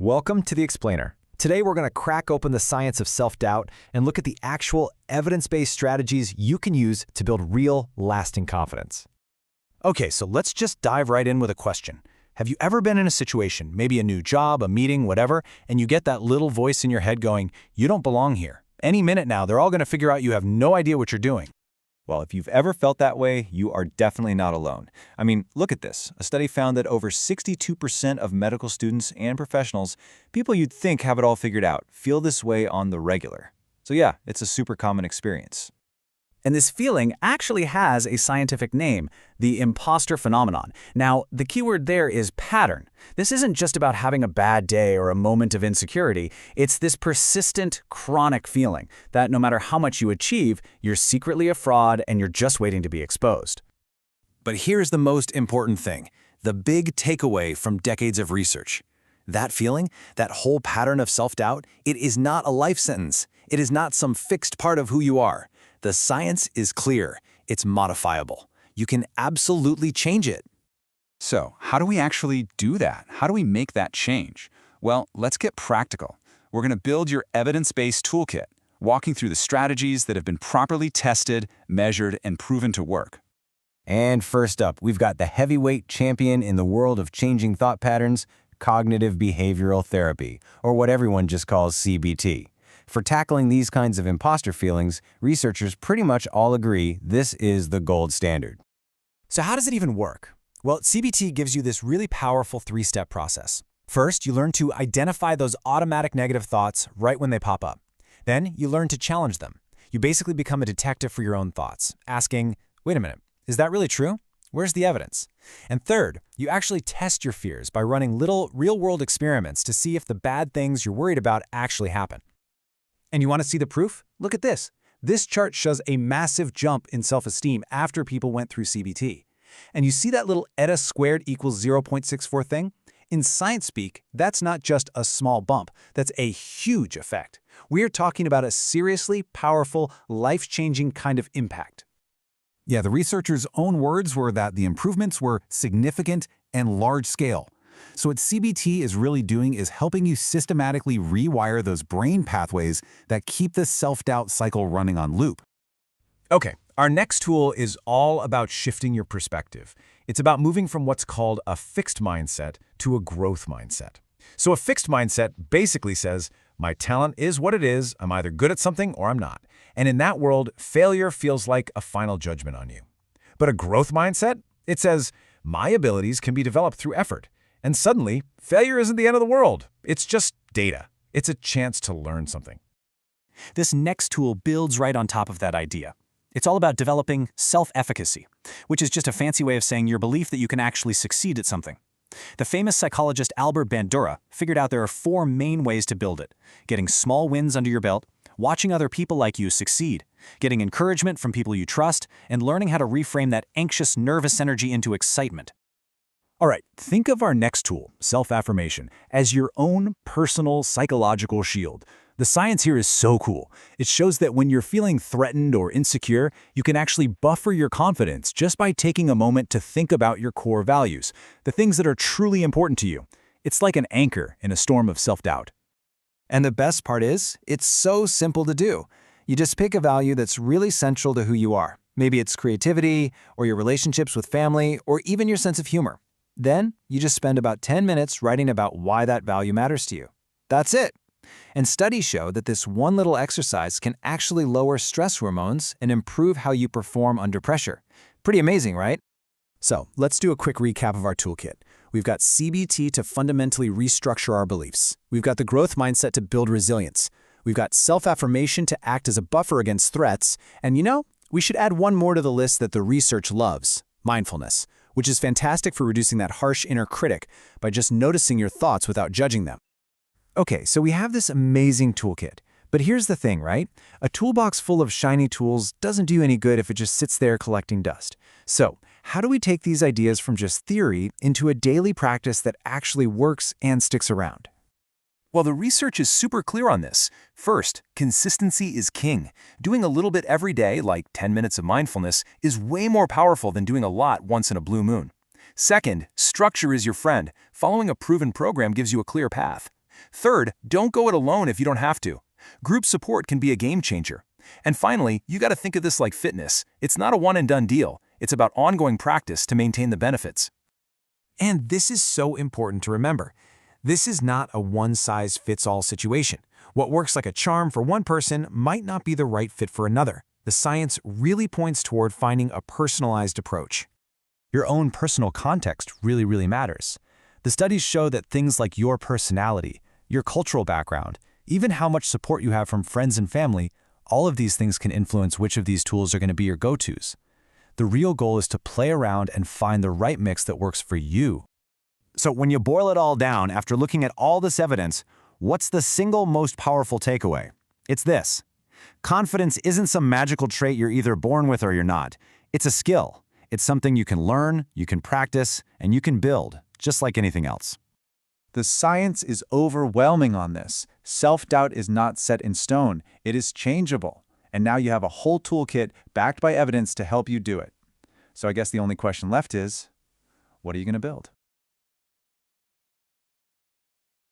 Welcome to The Explainer. Today we're going to crack open the science of self-doubt and look at the actual evidence-based strategies you can use to build real, lasting confidence. Okay, so let's just dive right in with a question. Have you ever been in a situation, maybe a new job, a meeting, whatever, and you get that little voice in your head going, you don't belong here. Any minute now, they're all going to figure out you have no idea what you're doing. Well, if you've ever felt that way, you are definitely not alone. I mean, look at this. A study found that over 62% of medical students and professionals, people you'd think have it all figured out, feel this way on the regular. So yeah, it's a super common experience. And this feeling actually has a scientific name, the imposter phenomenon. Now, the keyword there is pattern. This isn't just about having a bad day or a moment of insecurity. It's this persistent, chronic feeling that no matter how much you achieve, you're secretly a fraud and you're just waiting to be exposed. But here's the most important thing, the big takeaway from decades of research. That feeling, that whole pattern of self-doubt, it is not a life sentence. It is not some fixed part of who you are. The science is clear. It's modifiable. You can absolutely change it. So, how do we actually do that? How do we make that change? Well, let's get practical. We're going to build your evidence-based toolkit, walking through the strategies that have been properly tested, measured, and proven to work. And first up, we've got the heavyweight champion in the world of changing thought patterns, cognitive behavioral therapy, or what everyone just calls CBT. For tackling these kinds of imposter feelings, researchers pretty much all agree this is the gold standard. So how does it even work? Well, CBT gives you this really powerful three-step process. First, you learn to identify those automatic negative thoughts right when they pop up. Then, you learn to challenge them. You basically become a detective for your own thoughts, asking, wait a minute, is that really true? Where's the evidence? And third, you actually test your fears by running little real-world experiments to see if the bad things you're worried about actually happen. And you want to see the proof? Look at this. This chart shows a massive jump in self-esteem after people went through CBT. And you see that little eta squared equals 0.64 thing? In science speak, that's not just a small bump. That's a huge effect. We are talking about a seriously powerful, life-changing kind of impact. Yeah, the researchers' own words were that the improvements were significant and large-scale. So what CBT is really doing is helping you systematically rewire those brain pathways that keep the self-doubt cycle running on loop. Okay, our next tool is all about shifting your perspective. It's about moving from what's called a fixed mindset to a growth mindset. So a fixed mindset basically says, my talent is what it is, I'm either good at something or I'm not. And in that world, failure feels like a final judgment on you. But a growth mindset, it says, my abilities can be developed through effort. And suddenly, failure isn't the end of the world. It's just data. It's a chance to learn something. This next tool builds right on top of that idea. It's all about developing self-efficacy, which is just a fancy way of saying your belief that you can actually succeed at something. The famous psychologist Albert Bandura figured out there are 4 main ways to build it: getting small wins under your belt, watching other people like you succeed, getting encouragement from people you trust, and learning how to reframe that anxious, nervous energy into excitement. All right, think of our next tool, self-affirmation, as your own personal psychological shield. The science here is so cool. It shows that when you're feeling threatened or insecure, you can actually buffer your confidence just by taking a moment to think about your core values, the things that are truly important to you. It's like an anchor in a storm of self-doubt. And the best part is, it's so simple to do. You just pick a value that's really central to who you are. Maybe it's creativity, or your relationships with family, or even your sense of humor. Then, you just spend about 10 minutes writing about why that value matters to you. That's it. And studies show that this one little exercise can actually lower stress hormones and improve how you perform under pressure. Pretty amazing, right? So, let's do a quick recap of our toolkit. We've got CBT to fundamentally restructure our beliefs. We've got the growth mindset to build resilience. We've got self-affirmation to act as a buffer against threats. And we should add one more to the list that the research loves: mindfulness, which is fantastic for reducing that harsh inner critic by just noticing your thoughts without judging them. Okay, so we have this amazing toolkit. But here's the thing, right? A toolbox full of shiny tools doesn't do any good if it just sits there collecting dust. So, how do we take these ideas from just theory into a daily practice that actually works and sticks around? Well, the research is super clear on this. First, consistency is king. Doing a little bit every day, like 10 minutes of mindfulness, is way more powerful than doing a lot once in a blue moon. Second, structure is your friend. Following a proven program gives you a clear path. Third, don't go it alone if you don't have to. Group support can be a game changer. And finally, you got to think of this like fitness. It's not a one-and-done deal. It's about ongoing practice to maintain the benefits. And this is so important to remember. This is not a one-size-fits-all situation. What works like a charm for one person might not be the right fit for another. The science really points toward finding a personalized approach. Your own personal context really matters. The studies show that things like your personality, your cultural background, even how much support you have from friends and family, all of these things can influence which of these tools are going to be your go-tos. The real goal is to play around and find the right mix that works for you. So when you boil it all down, after looking at all this evidence, what's the single most powerful takeaway? It's this. Confidence isn't some magical trait you're either born with or you're not. It's a skill. It's something you can learn, you can practice, and you can build, just like anything else. The science is overwhelming on this. Self-doubt is not set in stone. It is changeable. And now you have a whole toolkit backed by evidence to help you do it. So I guess the only question left is, what are you going to build?